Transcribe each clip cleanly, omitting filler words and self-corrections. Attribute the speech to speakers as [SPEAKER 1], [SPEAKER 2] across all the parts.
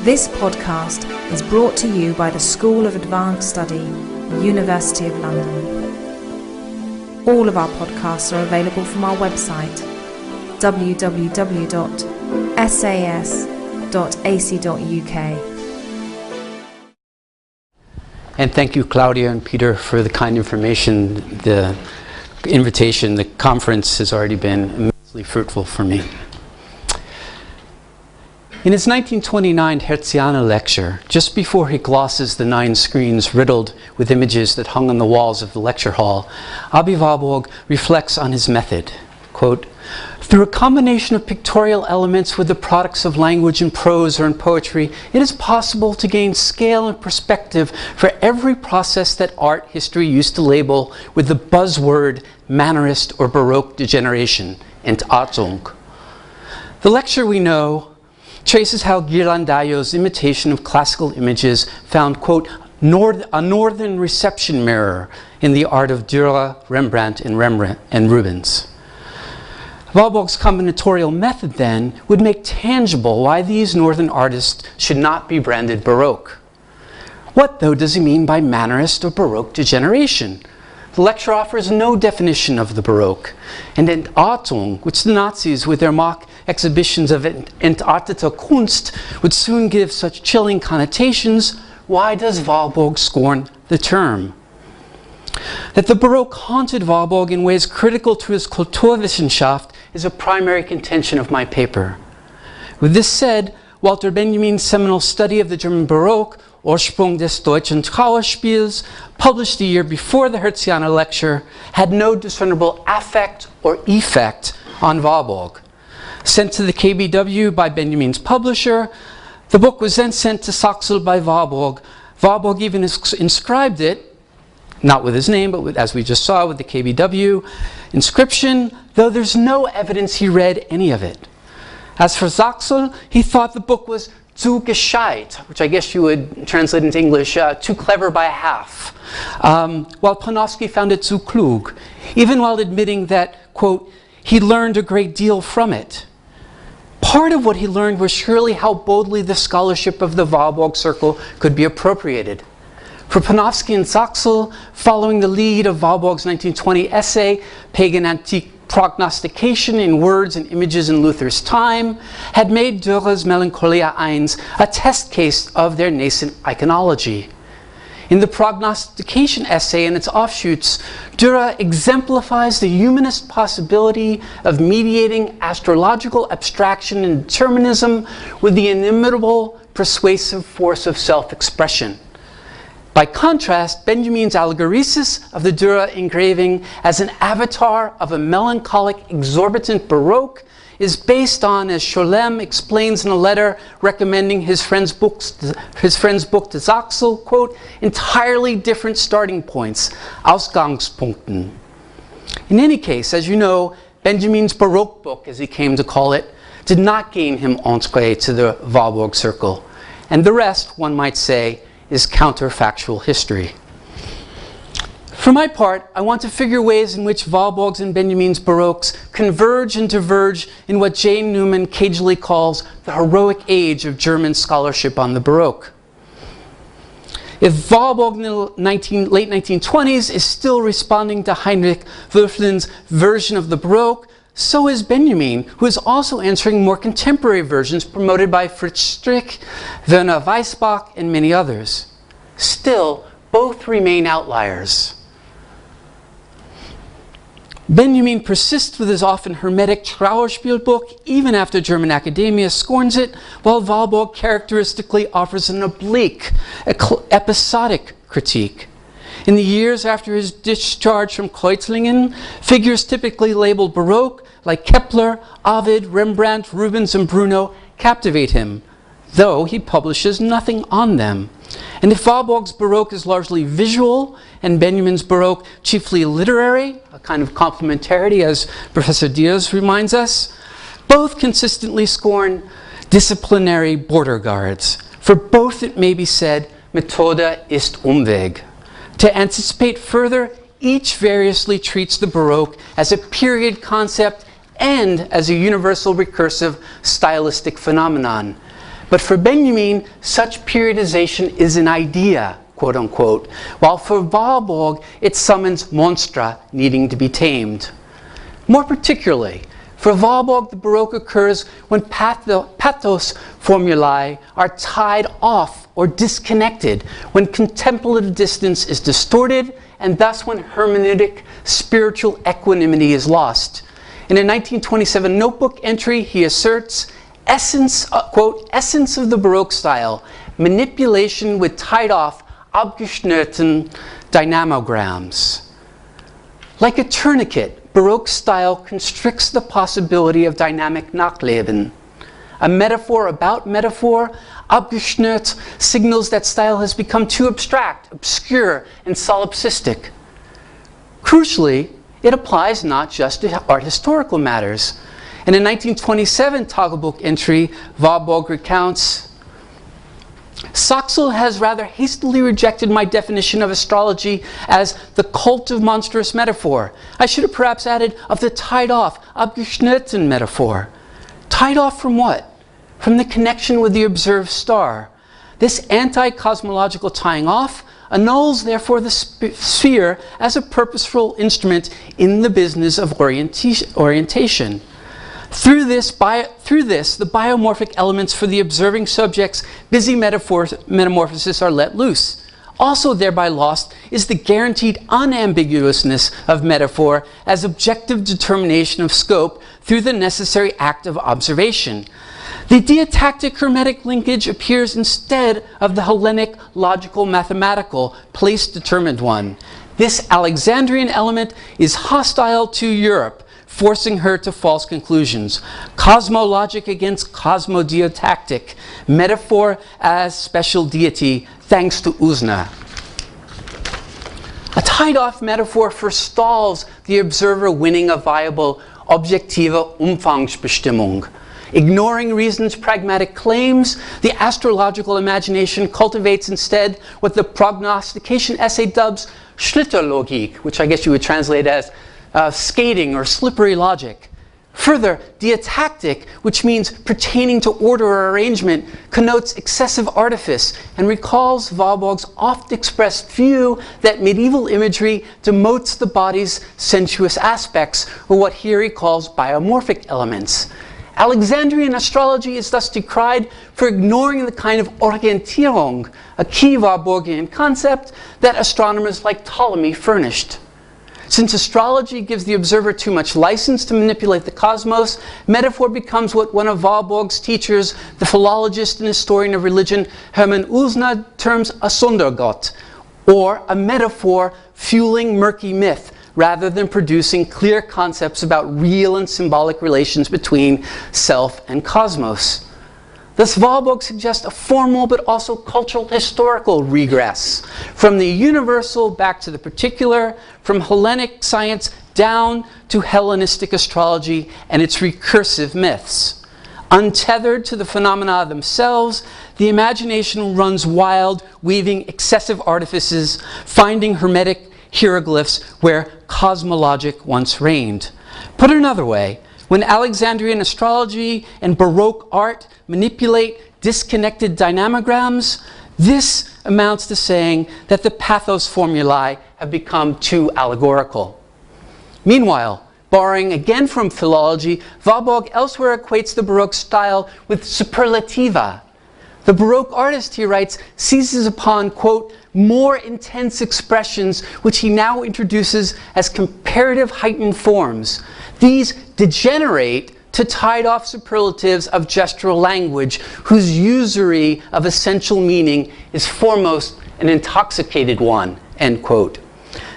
[SPEAKER 1] This podcast is brought to you by the School of Advanced Study, University of London. All of our podcasts are available from our website, www.sas.ac.uk.
[SPEAKER 2] And thank you, Claudia and Peter, for the kind information. The invitation, the conference has already been immensely fruitful for me. In his 1929 Hertziana lecture, just before he glosses the 9 screens riddled with images that hung on the walls of the lecture hall, Aby Warburg reflects on his method. Quote, "Through a combination of pictorial elements with the products of language in prose or in poetry, it is possible to gain scale and perspective for every process that art history used to label with the buzzword Mannerist or Baroque degeneration, Entartung." The lecture, we know, traces how Ghirlandaio's imitation of classical images found, quote, a northern reception mirror in the art of Dürer, Rembrandt, and Rubens. Warburg's combinatorial method, then, would make tangible why these northern artists should not be branded Baroque. What, though, does he mean by Mannerist or Baroque degeneration? The lecture offers no definition of the Baroque, and Entartung, which the Nazis, with their mock exhibitions of entartete Kunst, would soon give such chilling connotations. Why does Warburg scorn the term? That the Baroque haunted Warburg in ways critical to his Kulturwissenschaft is a primary contention of my paper. With this said, Walter Benjamin's seminal study of the German Baroque, Ursprung des deutschen Trauerspiels, published a year before the Hertziana lecture, had no discernible affect or effect on Warburg. Sent to the KBW by Benjamin's publisher, the book was then sent to Saxel by Warburg. Warburg even inscribed it, not with his name, but with, as we just saw, with the KBW inscription, though there's no evidence he read any of it. As for Saxel, he thought the book was zu gescheit, which I guess you would translate into English, too clever by half, while Panofsky found it zu klug, even while admitting that, quote, he learned a great deal from it. Part of what he learned was surely how boldly the scholarship of the Warburg Circle could be appropriated. For Panofsky and Saxel, following the lead of Warburg's 1920 essay, Pagan Antique Prognostication in Words and Images in Luther's Time, had made Dürer's Melancholia I a test case of their nascent iconology. In the prognostication essay and its offshoots, Dürer exemplifies the humanist possibility of mediating astrological abstraction and determinism with the inimitable persuasive force of self-expression. By contrast, Benjamin's allegoresis of the Dürer engraving as an avatar of a melancholic, exorbitant Baroque is based on, as Scholem explains in a letter recommending his friend's book to Saxel, quote, entirely different starting points, Ausgangspunkten. In any case, as you know, Benjamin's Baroque book, as he came to call it, did not gain him entrée to the Warburg Circle, and the rest, one might say, is counterfactual history. For my part, I want to figure ways in which Warburg's and Benjamin's Baroques converge and diverge in what Jane Newman cagily calls the heroic age of German scholarship on the Baroque. If Warburg in the late 1920s is still responding to Heinrich Wölflin's version of the Baroque, so is Benjamin, who is also answering more contemporary versions promoted by Fritz Strick, Werner Weissbach, and many others. Still, both remain outliers. Benjamin persists with his often hermetic Trauerspiel book, even after German academia scorns it, while Warburg characteristically offers an oblique, episodic critique. In the years after his discharge from Kreuzlingen, figures typically labeled Baroque, like Kepler, Ovid, Rembrandt, Rubens, and Bruno, captivate him, though he publishes nothing on them. And if Warburg's Baroque is largely visual, and Benjamin's Baroque chiefly literary, a kind of complementarity, as Professor Diaz reminds us, both consistently scorn disciplinary border guards. For both, it may be said, Methode ist Umweg. To anticipate further, each variously treats the Baroque as a period concept and as a universal recursive stylistic phenomenon. But for Benjamin, such periodization is an idea, quote unquote, while for Warburg, it summons monstra needing to be tamed. More particularly, for Warburg, the Baroque occurs when pathos formulae are tied off or disconnected, when contemplative distance is distorted, and thus when hermeneutic spiritual equanimity is lost. In a 1927 notebook entry, he asserts, quote, essence of the Baroque style, manipulation with tied-off, abgeschnürten dynamograms. Like a tourniquet, Baroque style constricts the possibility of dynamic Nachleben. A metaphor about metaphor, abgeschnürt, signals that style has become too abstract, obscure, and solipsistic. Crucially, it applies not just to art historical matters. In a 1927 Tagebuch entry, Warburg recounts, Saxel has rather hastily rejected my definition of astrology as the cult of monstrous metaphor. I should have perhaps added of the tied-off, abgeschnürten metaphor. Tied off from what? From the connection with the observed star. This anti-cosmological tying off annuls, therefore, the sphere as a purposeful instrument in the business of orientation. Through this, the biomorphic elements for the observing subject's busy metamorphosis are let loose. Also thereby lost is the guaranteed unambiguousness of metaphor as objective determination of scope through the necessary act of observation. The diatactic hermetic linkage appears instead of the Hellenic logical mathematical place-determined one. This Alexandrian element is hostile to Europe, forcing her to false conclusions. Cosmologic against cosmodiatactic, metaphor as special deity, thanks to Usna. A tied-off metaphor forestalls the observer winning a viable objektive Umfangsbestimmung. Ignoring reason's pragmatic claims, the astrological imagination cultivates instead what the prognostication essay dubs Schlitterlogik, which I guess you would translate as skating or slippery logic. Further, diatactic, which means pertaining to order or arrangement, connotes excessive artifice and recalls Warburg's oft-expressed view that medieval imagery demotes the body's sensuous aspects, or what here he calls biomorphic elements. Alexandrian astrology is thus decried for ignoring the kind of Orientierung, a key Warburgian concept that astronomers like Ptolemy furnished. Since astrology gives the observer too much license to manipulate the cosmos, metaphor becomes what one of Warburg's teachers, the philologist and historian of religion Hermann Usna, terms a Sondergott, or a metaphor fueling murky myth, rather than producing clear concepts about real and symbolic relations between self and cosmos. Thus, Warburg suggests a formal but also cultural historical regress, from the universal back to the particular, from Hellenic science down to Hellenistic astrology and its recursive myths. Untethered to the phenomena themselves, the imagination runs wild, weaving excessive artifices, finding hermetic hieroglyphs where cosmologic once reigned. Put another way, when Alexandrian astrology and Baroque art manipulate disconnected dynamograms, this amounts to saying that the pathos formulae have become too allegorical. Meanwhile, borrowing again from philology, Warburg elsewhere equates the Baroque style with superlativa. The Baroque artist, he writes, seizes upon, quote, more intense expressions which he now introduces as comparative heightened forms. These degenerate to tied-off superlatives of gestural language whose usury of essential meaning is foremost an intoxicated one, end quote.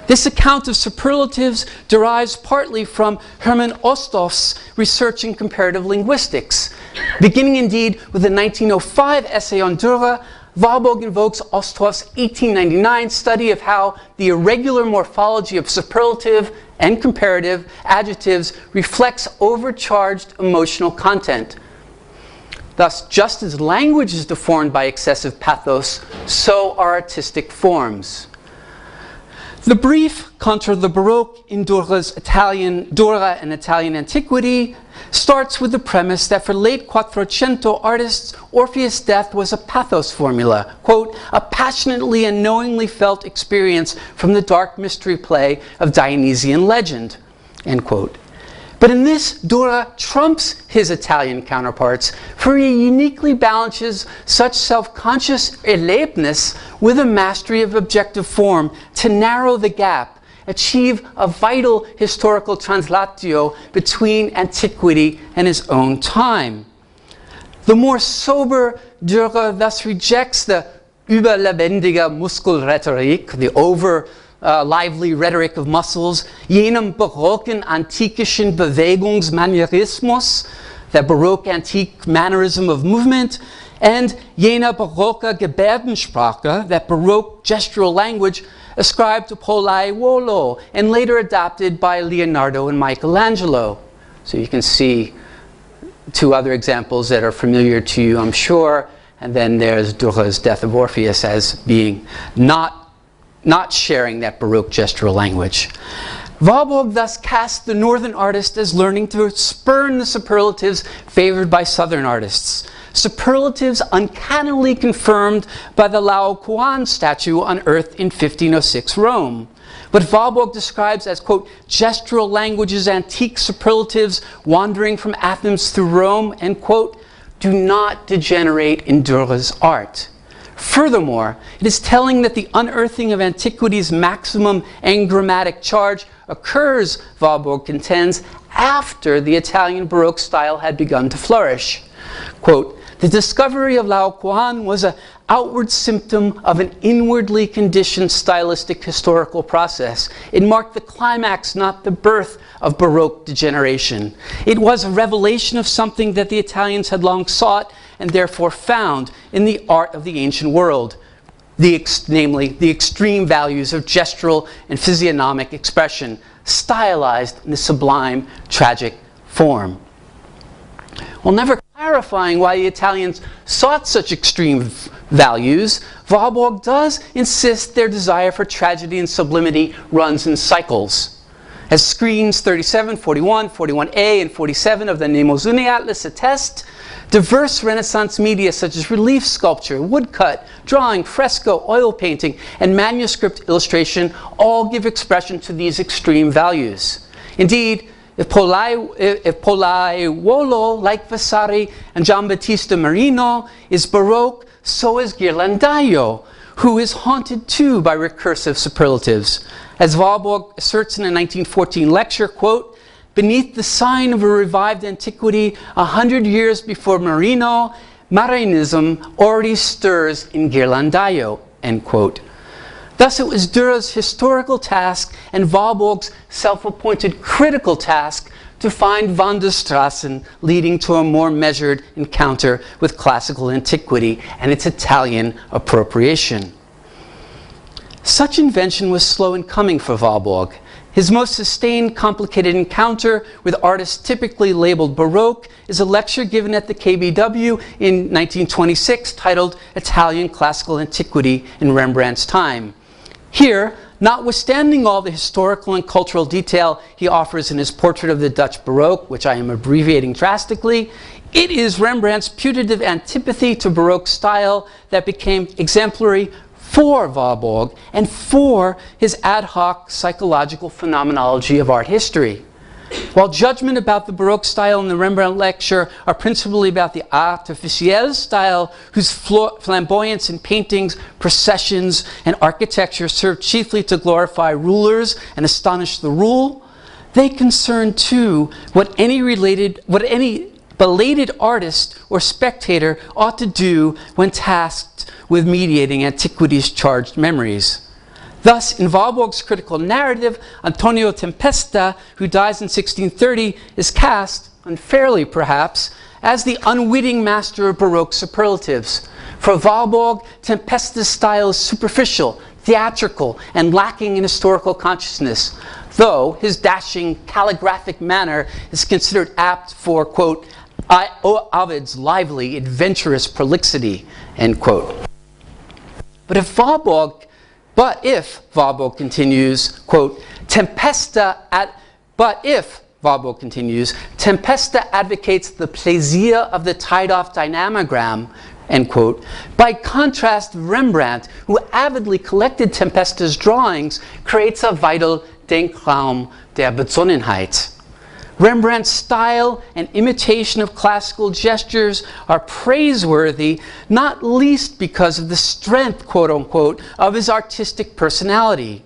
[SPEAKER 2] This account of superlatives derives partly from Hermann Osthoff's research in comparative linguistics. Beginning indeed with the 1905 essay on Dürer, Warburg invokes Osthoff's 1899 study of how the irregular morphology of superlative and comparative adjectives reflects overcharged emotional content. Thus, just as language is deformed by excessive pathos, so are artistic forms. The brief Contra the Baroque in Dura and Italian Antiquity starts with the premise that for late Quattrocento artists, Orpheus' death was a pathos formula, quote, a passionately and knowingly felt experience from the dark mystery play of Dionysian legend, end quote. But in this, Dura trumps his Italian counterparts, for he uniquely balances such self-conscious erlebnis with a mastery of objective form to narrow the gap, achieve a vital historical translatio between antiquity and his own time. The more sober Dura thus rejects the überlebendige Muskelrhetorik, the lively rhetoric of muscles, jenem barocken antikischen Bewegungsmanierismus, the Baroque antique mannerism of movement, and jener barocke Gebärdensprache, that Baroque gestural language ascribed to Pollaiuolo and later adopted by Leonardo and Michelangelo. So you can see two other examples that are familiar to you, I'm sure, and then there's Dura's Death of Orpheus as being not sharing that Baroque gestural language. Warburg thus casts the northern artist as learning to spurn the superlatives favored by southern artists. Superlatives uncannily confirmed by the Laocoon statue unearthed in 1506 Rome. What Warburg describes as, quote, gestural languages, antique superlatives wandering from Athens through Rome, end quote, do not degenerate in Dura's art. Furthermore, it is telling that the unearthing of antiquity's maximum engrammatic charge occurs, Warburg contends, after the Italian Baroque style had begun to flourish. Quote, the discovery of Laocoon was an outward symptom of an inwardly conditioned stylistic historical process. It marked the climax, not the birth, of Baroque degeneration. It was a revelation of something that the Italians had long sought and therefore found in the art of the ancient world, namely the extreme values of gestural and physiognomic expression, stylized in the sublime, tragic form. While never clarifying why the Italians sought such extreme values, Warburg does insist their desire for tragedy and sublimity runs in cycles. As screens 37, 41, 41a, and 47 of the Mnemosyne Atlas attest, diverse Renaissance media such as relief sculpture, woodcut, drawing, fresco, oil painting, and manuscript illustration all give expression to these extreme values. Indeed, if Pollaiuolo, like Vasari and Giambattista Marino, is Baroque, so is Ghirlandaio, who is haunted too by recursive superlatives. As Warburg asserts in a 1914 lecture, quote, beneath the sign of a revived antiquity 100 years before Marino, Marinism already stirs in Ghirlandaio, end quote. Thus it was Dura's historical task and Warburg's self-appointed critical task to find Van der Strassen, leading to a more measured encounter with classical antiquity and its Italian appropriation. Such invention was slow in coming for Warburg. His most sustained, complicated encounter with artists typically labeled Baroque is a lecture given at the KBW in 1926 titled Italian Classical Antiquity in Rembrandt's Time. Here, notwithstanding all the historical and cultural detail he offers in his portrait of the Dutch Baroque, which I am abbreviating drastically, it is Rembrandt's putative antipathy to Baroque style that became exemplary for Warburg and for his ad hoc psychological phenomenology of art history. While judgment about the Baroque style in the Rembrandt lecture are principally about the artificiel style, whose flamboyance in paintings, processions, and architecture serve chiefly to glorify rulers and astonish the rule, they concern too what any belated artist or spectator ought to do when tasked with mediating antiquity's charged memories. Thus, in Warburg's critical narrative, Antonio Tempesta, who dies in 1630, is cast, unfairly perhaps, as the unwitting master of Baroque superlatives. For Warburg, Tempesta's style is superficial, theatrical, and lacking in historical consciousness, though his dashing calligraphic manner is considered apt for, quote, Ovid's lively, adventurous prolixity, end quote. But if Warburg But if, Warburg continues, quote, Warburg continues, Tempesta advocates the plaisir of the tied-off dynamagram, end quote. By contrast, Rembrandt, who avidly collected Tempesta's drawings, creates a vital Denkraum der Besonnenheit. Rembrandt's style and imitation of classical gestures are praiseworthy, not least because of the strength, quote-unquote, of his artistic personality.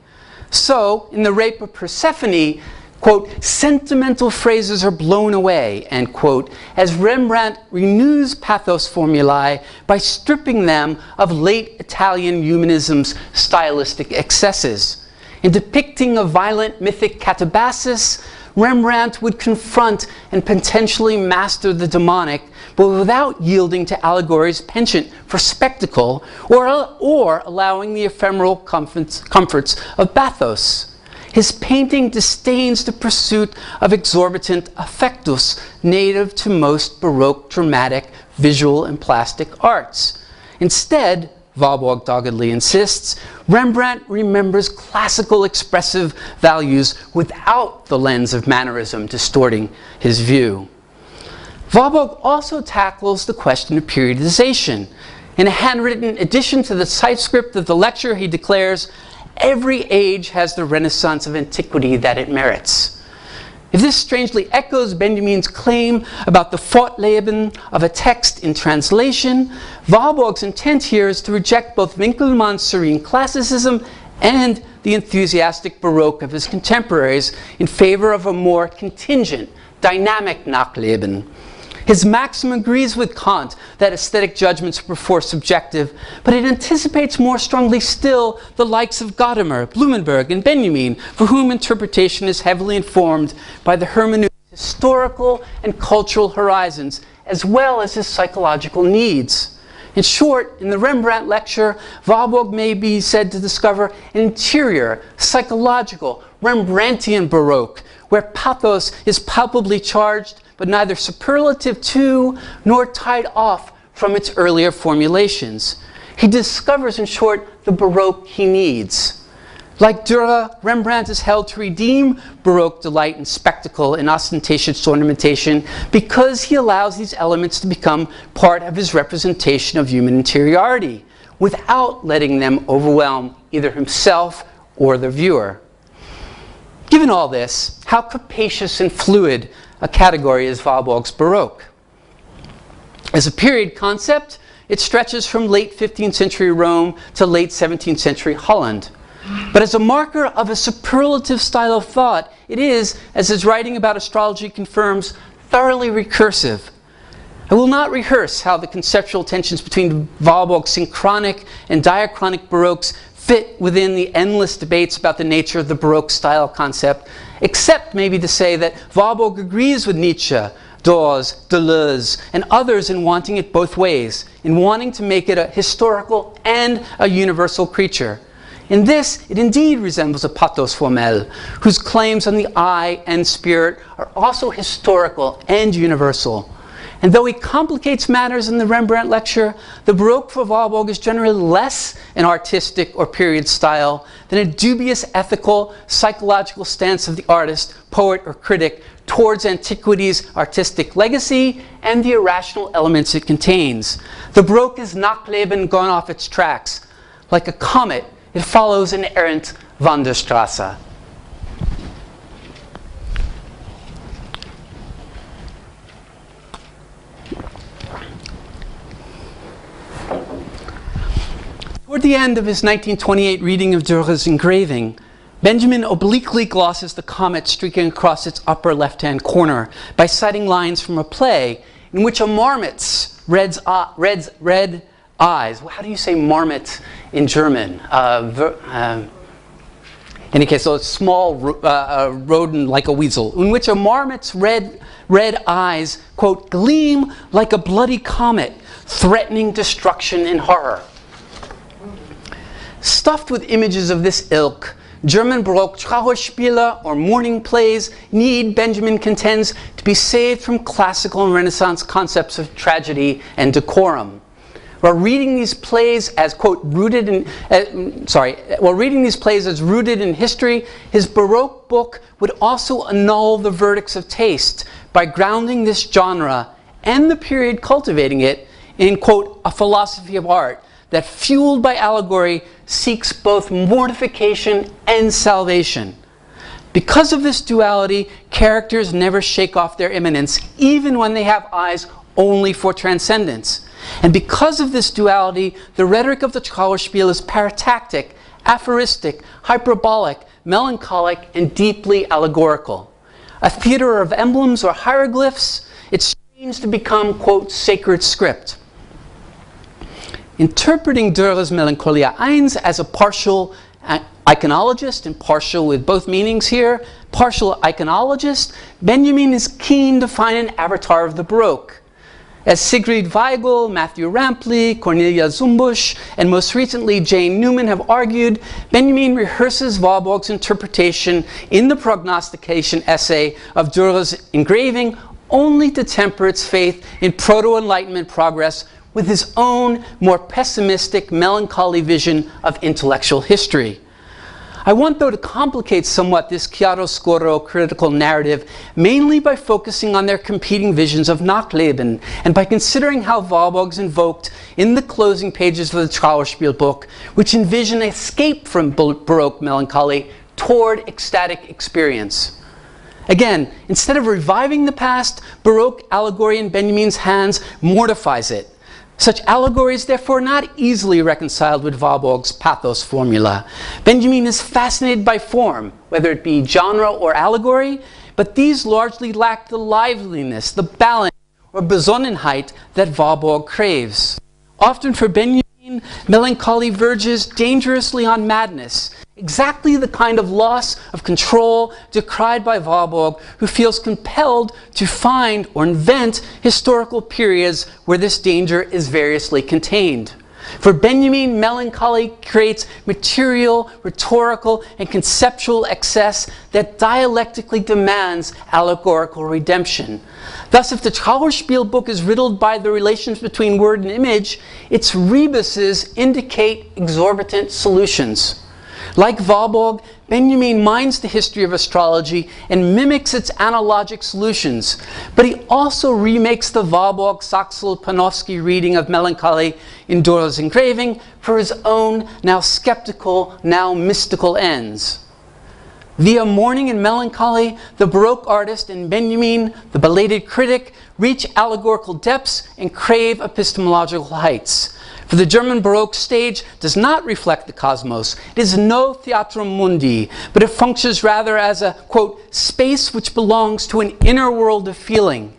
[SPEAKER 2] So, in The Rape of Persephone, quote, sentimental phrases are blown away, end quote, as Rembrandt renews pathos formulae by stripping them of late Italian humanism's stylistic excesses. In depicting a violent mythic Catabasis, Rembrandt would confront and potentially master the demonic, but without yielding to allegory's penchant for spectacle or allowing the ephemeral comforts of bathos. His painting disdains the pursuit of exorbitant affectus native to most Baroque dramatic, visual, and plastic arts. Instead, Warburg doggedly insists, Rembrandt remembers classical expressive values without the lens of mannerism distorting his view. Warburg also tackles the question of periodization. In a handwritten addition to the typescript of the lecture, he declares, every age has the renaissance of antiquity that it merits. If this strangely echoes Benjamin's claim about the Fortleben of a text in translation, Warburg's intent here is to reject both Winckelmann's serene classicism and the enthusiastic Baroque of his contemporaries in favor of a more contingent, dynamic Nachleben. His maxim agrees with Kant that aesthetic judgments are perforce subjective, but it anticipates more strongly still the likes of Gadamer, Blumenberg, and Benjamin, for whom interpretation is heavily informed by the hermeneutics historical and cultural horizons, as well as his psychological needs. In short, in the Rembrandt lecture, Warburg may be said to discover an interior, psychological, Rembrandtian Baroque, where pathos is palpably charged, but neither superlative to nor tied off from its earlier formulations. He discovers, in short, the Baroque he needs. Like Dürer, Rembrandt is held to redeem Baroque delight in spectacle and ostentatious ornamentation because he allows these elements to become part of his representation of human interiority, without letting them overwhelm either himself or the viewer. Given all this, how capacious and fluid a category is Warburg's Baroque. As a period concept, it stretches from late 15th century Rome to late 17th century Holland. But as a marker of a superlative style of thought, it is, as his writing about astrology confirms, thoroughly recursive. I will not rehearse how the conceptual tensions between Warburg's synchronic and diachronic Baroques fit within the endless debates about the nature of the Baroque style concept, except maybe to say that Warburg agrees with Nietzsche, Dawes, Deleuze, and others in wanting it both ways, in wanting to make it a historical and a universal creature. In this, it indeed resembles a pathos formel, whose claims on the eye and spirit are also historical and universal. And though he complicates matters in the Rembrandt lecture, the Baroque for Warburg is generally less an artistic or period style than a dubious ethical, psychological stance of the artist, poet, or critic towards antiquity's artistic legacy and the irrational elements it contains. The Baroque is Nachleben gone off its tracks. Like a comet, it follows an errant Wanderstrasse. Toward the end of his 1928 reading of Dürer's engraving, Benjamin obliquely glosses the comet streaking across its upper left-hand corner by citing lines from a play in which a marmot's red eyes, how do you say marmot in German? In any case, so a small rodent like a weasel, in which a marmot's red eyes, quote, gleam like a bloody comet, threatening destruction and horror. Stuffed with images of this ilk, German Baroque Trauerspiele, or mourning plays, need, Benjamin contends, to be saved from classical and Renaissance concepts of tragedy and decorum. While reading these plays as, quote, rooted in history, his Baroque book would also annul the verdicts of taste by grounding this genre and the period cultivating it in, quote, a philosophy of art that, fueled by allegory, seeks both mortification and salvation. Because of this duality, characters never shake off their immanence, even when they have eyes only for transcendence. And because of this duality, the rhetoric of the Trauerspiel is paratactic, aphoristic, hyperbolic, melancholic, and deeply allegorical. A theater of emblems or hieroglyphs, it strains to become, quote, sacred script. Interpreting Dürer's Melancholia I as a partial iconologist, and partial with both meanings here, partial iconologist, Benjamin is keen to find an avatar of the Baroque. As Sigrid Weigel, Matthew Rampley, Cornelia Zumbusch, and most recently Jane Newman have argued, Benjamin rehearses Warburg's interpretation in the prognostication essay of Dürer's engraving only to temper its faith in proto-Enlightenment progress with his own, more pessimistic, melancholy vision of intellectual history. I want, though, to complicate somewhat this chiaroscuro critical narrative, mainly by focusing on their competing visions of Nachleben, and by considering how Warburg's invoked in the closing pages of the Trauerspiel book, which envision escape from Baroque melancholy toward ecstatic experience. Again, instead of reviving the past, Baroque allegory in Benjamin's hands mortifies it. Such allegories, therefore, not easily reconciled with Warburg's pathos formula. Benjamin is fascinated by form, whether it be genre or allegory, but these largely lack the liveliness, the balance, or Besonnenheit that Warburg craves. Often for Benjamin, melancholy verges dangerously on madness, exactly the kind of loss of control decried by Warburg, who feels compelled to find or invent historical periods where this danger is variously contained. For Benjamin, melancholy creates material, rhetorical, and conceptual excess that dialectically demands allegorical redemption. Thus, if the Trauerspiel book is riddled by the relations between word and image, its rebuses indicate exorbitant solutions. Like Warburg, Benjamin mines the history of astrology and mimics its analogic solutions, but he also remakes the Warburg-Saxel-Panofsky reading of melancholy in Dürer's engraving for his own, now skeptical, now mystical ends. Via mourning and melancholy, the Baroque artist and Benjamin, the belated critic, reach allegorical depths and crave epistemological heights. For the German Baroque stage does not reflect the cosmos. It is no theatrum mundi, but it functions rather as a, quote, space which belongs to an inner world of feeling.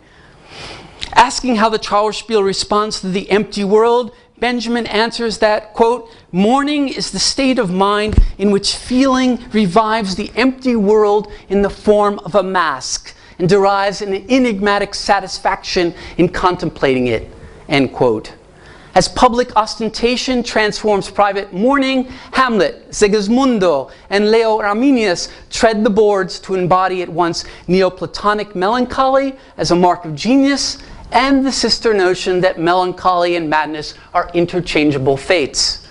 [SPEAKER 2] Asking how the Trauerspiel responds to the empty world, Benjamin answers that, quote, mourning is the state of mind in which feeling revives the empty world in the form of a mask and derives an enigmatic satisfaction in contemplating it, end quote. As public ostentation transforms private mourning, Hamlet, Segismundo, and Leo Arminius tread the boards to embody at once Neoplatonic melancholy as a mark of genius and the sister notion that melancholy and madness are interchangeable fates.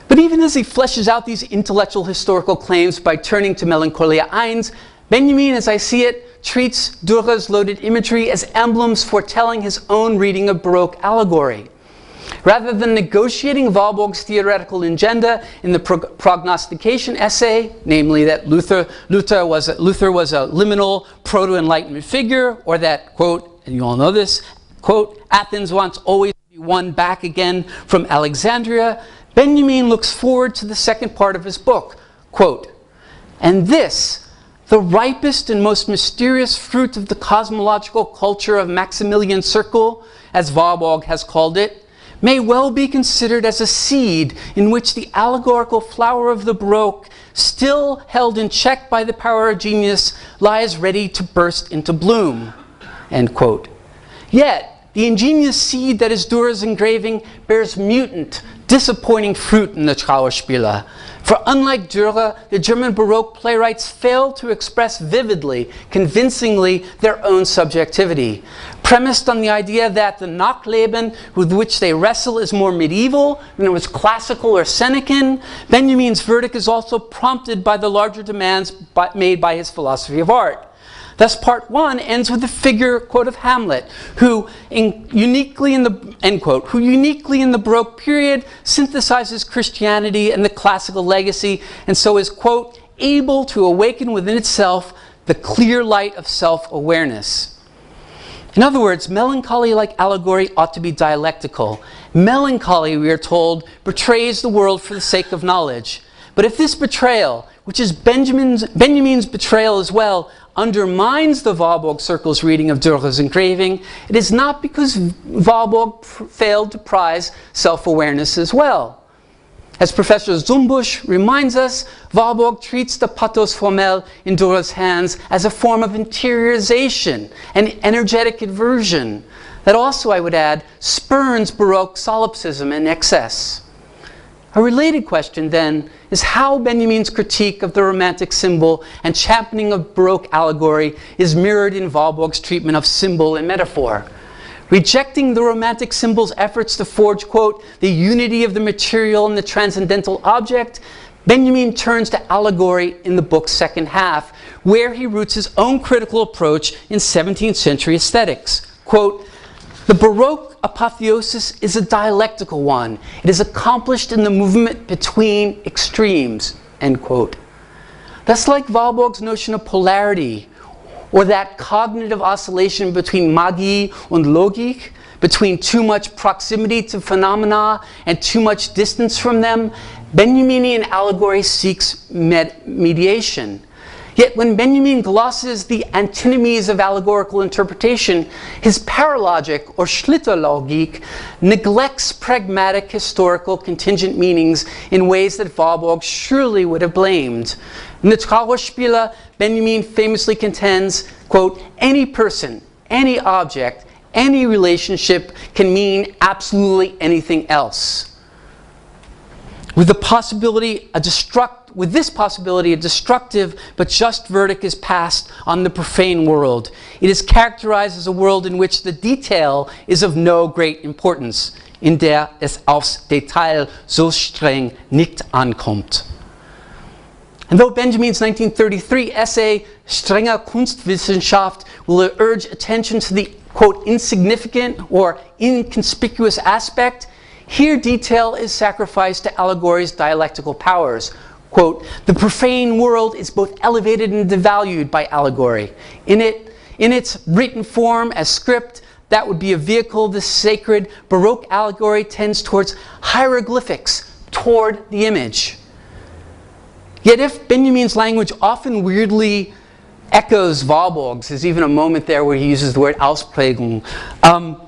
[SPEAKER 2] But even as he fleshes out these intellectual historical claims by turning to Melancholia I, Benjamin, as I see it, treats Dürer's loaded imagery as emblems foretelling his own reading of Baroque allegory. Rather than negotiating Warburg's theoretical agenda in the prognostication essay, namely that Luther was a liminal proto-Enlightenment figure, or that, quote, and you all know this, quote, Athens wants always to be won back again from Alexandria, Benjamin looks forward to the second part of his book, quote, and this, the ripest and most mysterious fruit of the cosmological culture of Maximilian's circle, as Warburg has called it, may well be considered as a seed in which the allegorical flower of the Baroque, still held in check by the power of genius, lies ready to burst into bloom, end quote. Yet, the ingenious seed that is Dürer's engraving bears mutant, disappointing fruit in the Trauerspiel. For unlike Dürer, the German Baroque playwrights fail to express vividly, convincingly, their own subjectivity. premised on the idea that the Nachleben with which they wrestle is more medieval than it was classical or Senecan, Benjamin's verdict is also prompted by the larger demands made by his philosophy of art. Thus, part 1 ends with the figure, quote, of Hamlet, who uniquely in the, end quote, who uniquely in the Baroque period synthesizes Christianity and the classical legacy, and so is, quote, able to awaken within itself the clear light of self-awareness. In other words, melancholy, like allegory, ought to be dialectical. Melancholy, we are told, betrays the world for the sake of knowledge. But if this betrayal, which is Benjamin's betrayal as well, undermines the Warburg Circle's reading of Dürer's engraving, it is not because Warburg failed to prize self-awareness as well. As Professor Zumbusch reminds us, Warburg treats the pathos formel in Dürer's hands as a form of interiorization and energetic inversion that also, I would add, spurns Baroque solipsism in excess. A related question, then, is how Benjamin's critique of the Romantic symbol and championing of Baroque allegory is mirrored in Warburg's treatment of symbol and metaphor. Rejecting the Romantic symbol's efforts to forge, quote, the unity of the material and the transcendental object, Benjamin turns to allegory in the book's second half, where he roots his own critical approach in 17th century aesthetics. Quote, the Baroque apotheosis is a dialectical one. It is accomplished in the movement between extremes, end quote. Thus, like Warburg's notion of polarity, or that cognitive oscillation between Magie und Logik, between too much proximity to phenomena and too much distance from them, Benjaminian allegory seeks mediation. Yet when Benjamin glosses the antinomies of allegorical interpretation, his paralogic, or Schlitterlogik, neglects pragmatic, historical, contingent meanings in ways that Warburg surely would have blamed. In the Trauerspiele, Benjamin famously contends, quote, any person, any object, any relationship can mean absolutely anything else. With this possibility, a destructive but just verdict is passed on the profane world. It is characterized as a world in which the detail is of no great importance, in der es aufs Detail so streng nicht ankommt. And though Benjamin's 1933 essay, Strenger Kunstwissenschaft, will urge attention to the, quote, insignificant or inconspicuous aspect, here detail is sacrificed to allegory's dialectical powers. Quote, the profane world is both elevated and devalued by allegory. In its written form as script, that would be a vehicle, the sacred Baroque allegory tends towards hieroglyphics, toward the image. Yet if Benjamin's language often weirdly echoes Warburg's, there's even a moment there where he uses the word Ausprägung,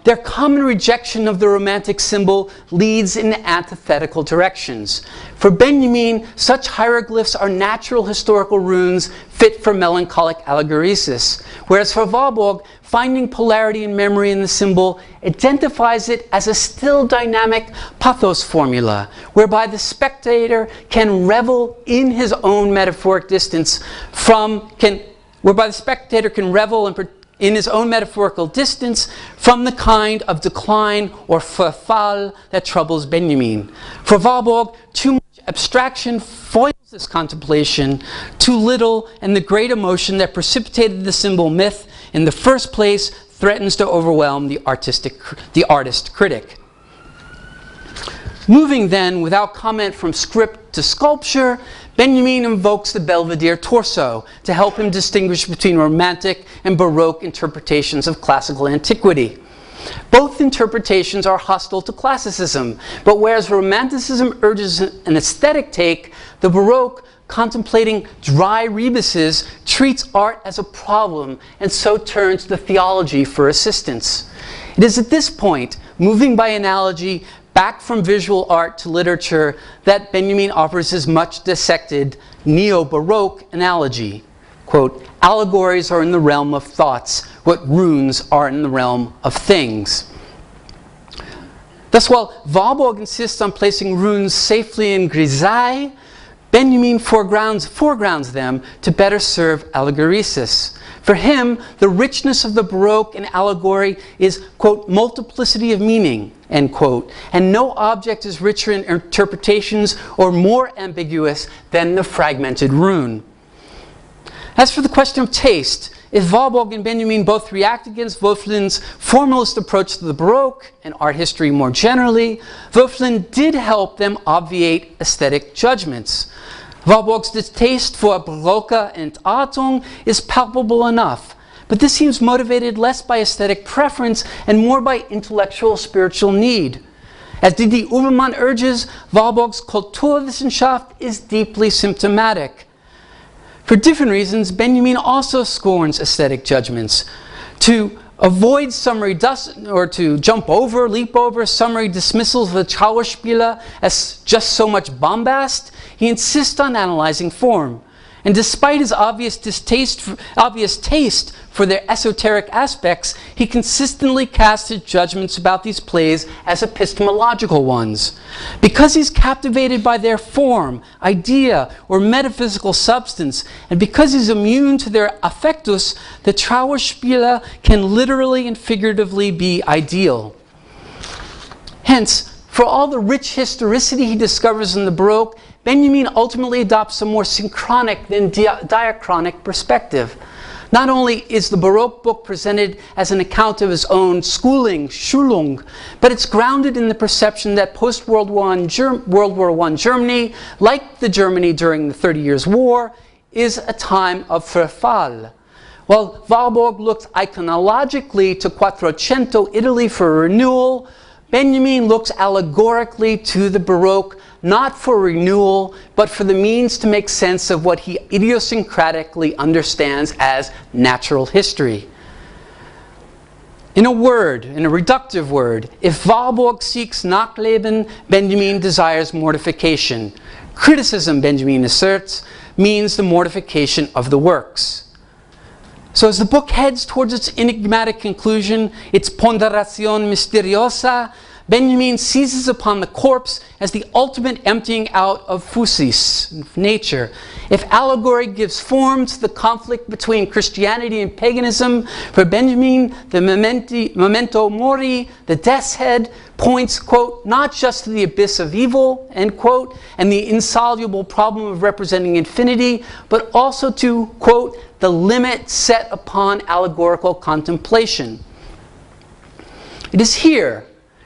[SPEAKER 2] their common rejection of the Romantic symbol leads in antithetical directions. For Benjamin, such hieroglyphs are natural historical runes fit for melancholic allegoresis, whereas for Warburg, finding polarity and memory in the symbol identifies it as a still dynamic pathos formula, whereby the spectator can revel in his own metaphoric distance in his own metaphorical distance from the kind of decline or verfall that troubles Benjamin. For Warburg, too much abstraction foils this contemplation, too little, and the great emotion that precipitated the symbol myth in the first place threatens to overwhelm the artist critic. Moving then, without comment from script to sculpture, Benjamin invokes the Belvedere torso to help him distinguish between Romantic and Baroque interpretations of classical antiquity. Both interpretations are hostile to classicism, but whereas Romanticism urges an aesthetic take, the Baroque, contemplating dry rebuses, treats art as a problem and so turns to theology for assistance. It is at this point, moving by analogy back from visual art to literature, that Benjamin offers his much dissected neo-Baroque analogy. Quote, allegories are in the realm of thoughts, what runes are in the realm of things. Thus, while Warburg insists on placing runes safely in grisaille, Benjamin foregrounds them to better serve allegoresis. For him, the richness of the Baroque in allegory is, quote, multiplicity of meaning, end quote, and no object is richer in interpretations or more ambiguous than the fragmented rune. As for the question of taste, if Warburg and Benjamin both react against Voegelin's formalist approach to the Baroque and art history more generally, Voegelin did help them obviate aesthetic judgments. Warburg's distaste for Baroque and Entartung is palpable enough, but this seems motivated less by aesthetic preference and more by intellectual spiritual need. As Didi Ubermann urges, Warburg's Kulturwissenschaft is deeply symptomatic. For different reasons, Benjamin also scorns aesthetic judgments. To avoid leap over summary dismissals of the Schauspieler as just so much bombast, he insists on analyzing form. And despite his obvious taste for their esoteric aspects, he consistently casts his judgments about these plays as epistemological ones. Because he's captivated by their form, idea, or metaphysical substance, and because he's immune to their affectus, the Schauspieler can literally and figuratively be ideal. Hence, for all the rich historicity he discovers in the Baroque, Benjamin ultimately adopts a more synchronic than diachronic perspective. Not only is the Baroque book presented as an account of his own schooling, Schulung, but it's grounded in the perception that post-World War I Germany, like the Germany during the 30 Years' War, is a time of Verfall. While Warburg looks iconologically to Quattrocento Italy for renewal, Benjamin looks allegorically to the Baroque, not for renewal, but for the means to make sense of what he idiosyncratically understands as natural history. In a reductive word, if Warburg seeks Nachleben, Benjamin desires mortification. Criticism, Benjamin asserts, means the mortification of the works. So as the book heads towards its enigmatic conclusion, its ponderación misteriosa, Benjamin seizes upon the corpse as the ultimate emptying out of physis, nature. If allegory gives form to the conflict between Christianity and paganism, for Benjamin, the memento mori, the death's head, points, quote, not just to the abyss of evil, end quote, and the insoluble problem of representing infinity, but also to, quote, the limit set upon allegorical contemplation. It is here,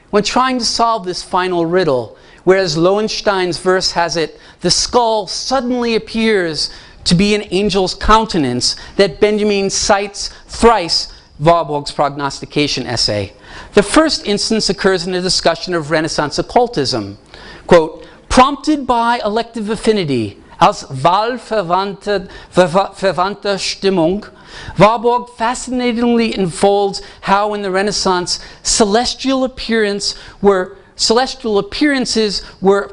[SPEAKER 2] when trying to solve this final riddle, whereas Lowenstein's verse has it, the skull suddenly appears to be an angel's countenance, that Benjamin cites thrice Warburg's prognostication essay. The first instance occurs in a discussion of Renaissance occultism. Quote, prompted by elective affinity, als wahlverwandter Stimmung, Warburg fascinatingly unfolds how in the Renaissance celestial appearances were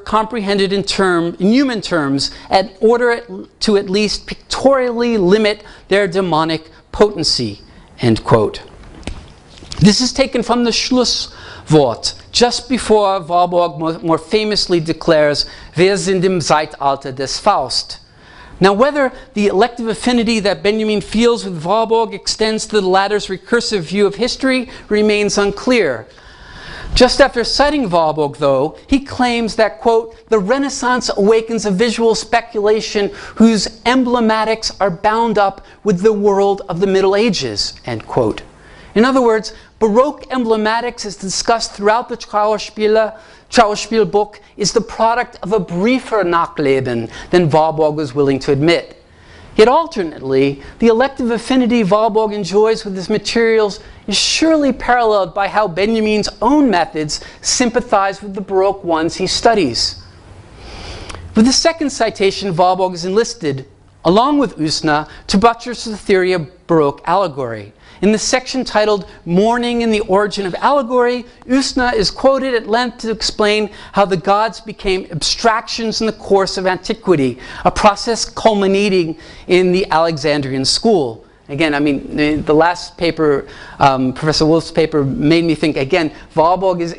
[SPEAKER 2] comprehended in human terms in order to at least pictorially limit their demonic potency, end quote. This is taken from the Schlusswort, just before Warburg more famously declares, Wir sind im Zeitalter des Faust. Now, whether the elective affinity that Benjamin feels with Warburg extends to the latter's recursive view of history remains unclear. Just after citing Warburg, though, he claims that, quote, the Renaissance awakens a visual speculation whose emblematics are bound up with the world of the Middle Ages, end quote. In other words, Baroque emblematics, as discussed throughout the Schauspiel book, is the product of a briefer Nachleben than Warburg was willing to admit. Yet alternately, the elective affinity Warburg enjoys with his materials is surely paralleled by how Benjamin's own methods sympathize with the Baroque ones he studies. With the second citation, Warburg is enlisted, along with Usna, to buttress the theory of Baroque allegory. In the section titled Mourning and the Origin of Allegory, Usna is quoted at length to explain how the gods became abstractions in the course of antiquity, a process culminating in the Alexandrian school. Again, I mean, the last paper, Professor Wolf's paper, made me think, again, Warburg is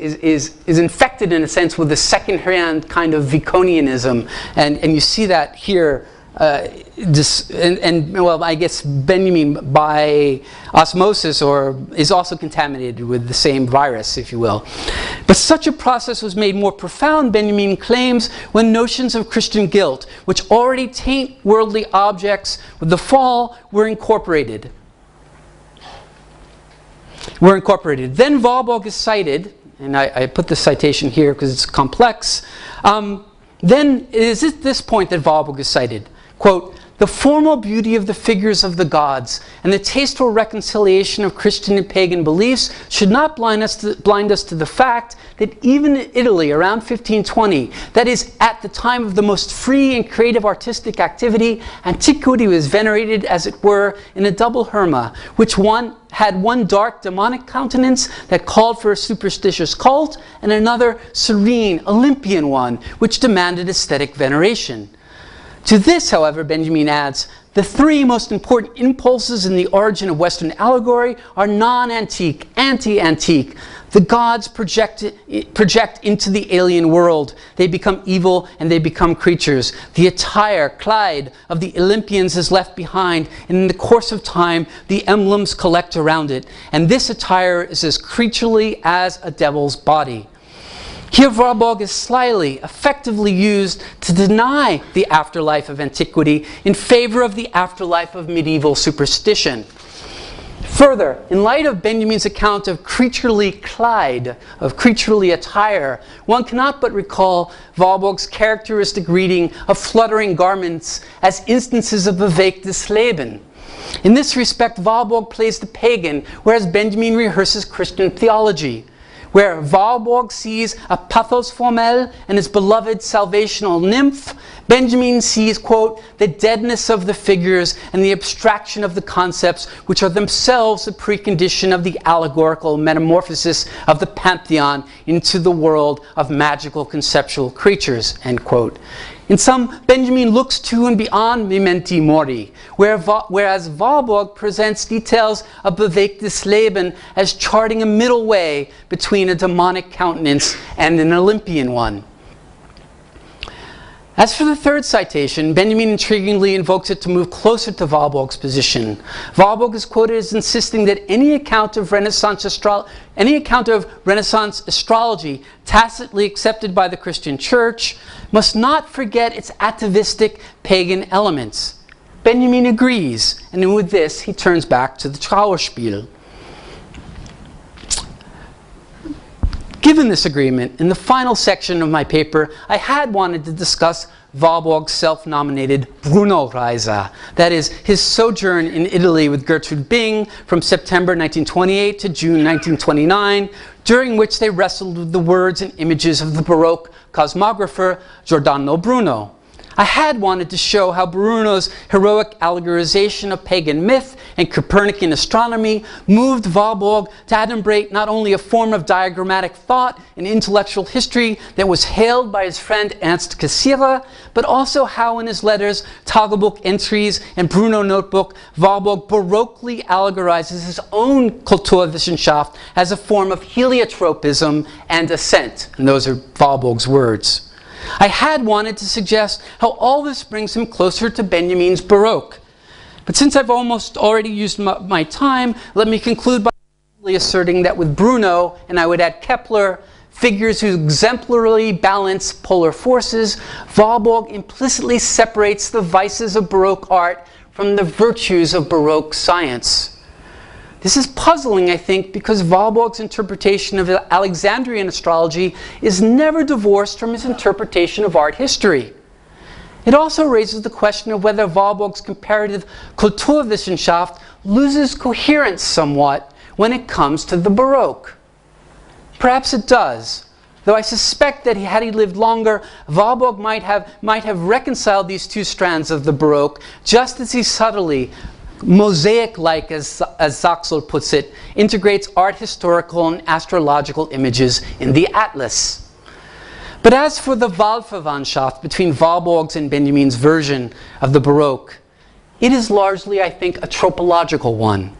[SPEAKER 2] infected in a sense with the second-hand kind of Viconianism. And you see that here well, I guess Benjamin by osmosis is also contaminated with the same virus, if you will. But such a process was made more profound, Benjamin claims, when notions of Christian guilt, which already taint worldly objects with the fall, were incorporated. Then Warburg is cited, and I put the citation here because it's complex. Then it is at this point that Warburg is cited. Quote, "The formal beauty of the figures of the gods and the tasteful reconciliation of Christian and pagan beliefs should not blind us to the fact that even in Italy around 1520, that is, at the time of the most free and creative artistic activity, antiquity was venerated, as it were, in a double herma, which had one dark demonic countenance that called for a superstitious cult, and another serene Olympian one, which demanded aesthetic veneration. To this, however," Benjamin adds, "the three most important impulses in the origin of Western allegory are non-antique, anti-antique. The gods project into the alien world. They become evil and they become creatures. The attire, Kleid, of the Olympians is left behind, and in the course of time, the emblems collect around it. And this attire is as creaturely as a devil's body." Here Warburg is slyly, effectively used to deny the afterlife of antiquity in favor of the afterlife of medieval superstition. Further, in light of Benjamin's account of creaturely Kleid, of creaturely attire, one cannot but recall Warburg's characteristic reading of fluttering garments as instances of bewegtes Leben. In this respect, Warburg plays the pagan, whereas Benjamin rehearses Christian theology. Where Warburg sees a pathos formel and his beloved salvational nymph, Benjamin sees, quote, "the deadness of the figures and the abstraction of the concepts, which are themselves the precondition of the allegorical metamorphosis of the pantheon into the world of magical conceptual creatures," end quote. In sum, Benjamin looks to and beyond mementi mori, whereas Warburg presents details of bewegtes Leben as charting a middle way between a demonic countenance and an Olympian one. As for the third citation, Benjamin intriguingly invokes it to move closer to Warburg's position. Warburg is quoted as insisting that any account of Renaissance astrology tacitly accepted by the Christian Church must not forget its atavistic pagan elements. Benjamin agrees, and with this he turns back to the Trauerspiel. Given this agreement, in the final section of my paper, I had wanted to discuss Warburg's self-nominated Bruno-Reise, that is, his sojourn in Italy with Gertrude Bing from September 1928 to June 1929, during which they wrestled with the words and images of the Baroque cosmographer Giordano Bruno. I had wanted to show how Bruno's heroic allegorization of pagan myth and Copernican astronomy moved Warburg to adumbrate not only a form of diagrammatic thought and intellectual history that was hailed by his friend Ernst Cassirer, but also how in his letters, Tagebuch entries, and Bruno notebook, Warburg baroquely allegorizes his own Kulturwissenschaft as a form of heliotropism and ascent. And those are Warburg's words. I had wanted to suggest how all this brings him closer to Benjamin's Baroque. But since I've almost already used my time, let me conclude by asserting that with Bruno, and I would add Kepler, figures who exemplarily balance polar forces, Warburg implicitly separates the vices of Baroque art from the virtues of Baroque science. This is puzzling, I think, because Warburg's interpretation of Alexandrian astrology is never divorced from his interpretation of art history. It also raises the question of whether Warburg's comparative Kulturwissenschaft loses coherence somewhat when it comes to the Baroque. Perhaps it does, though I suspect that had he lived longer, Warburg might have reconciled these two strands of the Baroque, just as he subtly, mosaic-like, as Zaxel puts it, integrates art historical and astrological images in the Atlas. But as for the Wahlverwandtschaft between Warburg's and Benjamin's version of the Baroque, it is largely, I think, a tropological one.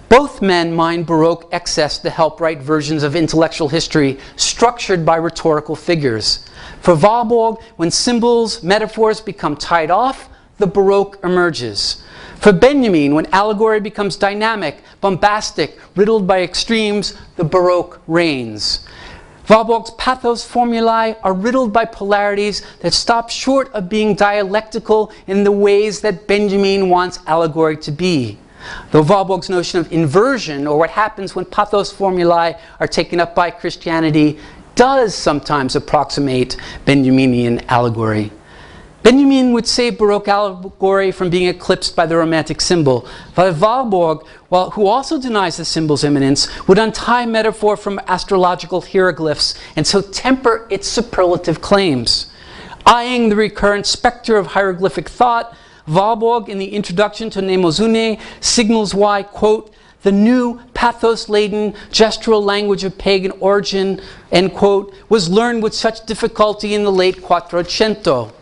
[SPEAKER 2] Both men mine Baroque excess to help write versions of intellectual history structured by rhetorical figures. For Warburg, when symbols, metaphors become tied off, the Baroque emerges. For Benjamin, when allegory becomes dynamic, bombastic, riddled by extremes, the Baroque reigns. Warburg's pathos formulae are riddled by polarities that stop short of being dialectical in the ways that Benjamin wants allegory to be. Though Warburg's notion of inversion, or what happens when pathos formulae are taken up by Christianity, does sometimes approximate Benjaminian allegory. Benjamin would save Baroque allegory from being eclipsed by the Romantic symbol, while Warburg, who also denies the symbol's immanence, would untie metaphor from astrological hieroglyphs and so temper its superlative claims. Eyeing the recurrent specter of hieroglyphic thought, Warburg, in the introduction to Mnemosyne, signals why, quote, the new pathos-laden gestural language of pagan origin, end quote, was learned with such difficulty in the late Quattrocento.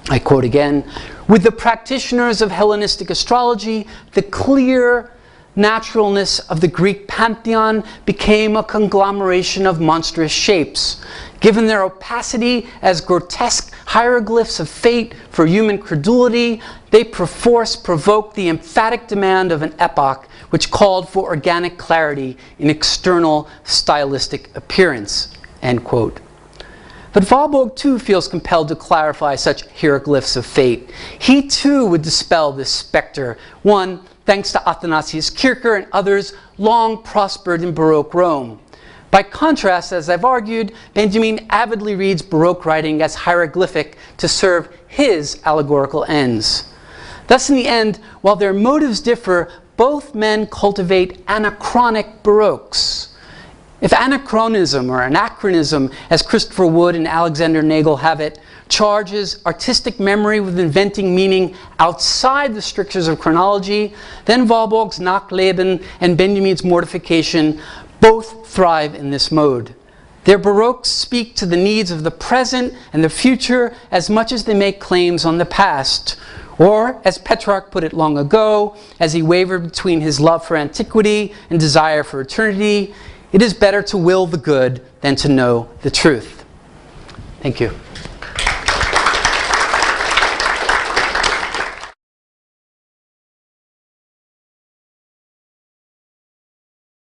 [SPEAKER 2] I quote again, with the practitioners of Hellenistic astrology, the clear naturalness of the Greek pantheon became a conglomeration of monstrous shapes. Given their opacity as grotesque hieroglyphs of fate for human credulity, they perforce provoke the emphatic demand of an epoch which called for organic clarity in external stylistic appearance, end quote. But Warburg too feels compelled to clarify such hieroglyphs of fate. He too would dispel this specter, one, thanks to Athanasius Kircher and others, long prospered in Baroque Rome. By contrast, as I've argued, Benjamin avidly reads Baroque writing as hieroglyphic to serve his allegorical ends. Thus, in the end, while their motives differ, both men cultivate anachronic Baroques. If anachronism or anachronism, as Christopher Wood and Alexander Nagel have it, charges artistic memory with inventing meaning outside the strictures of chronology, then Warburg's Nachleben and Benjamin's Mortification both thrive in this mode. Their Baroques speak to the needs of the present and the future as much as they make claims on the past. Or, as Petrarch put it long ago, as he wavered between his love for antiquity and desire for eternity, it is better to will the good than to know the truth. Thank you.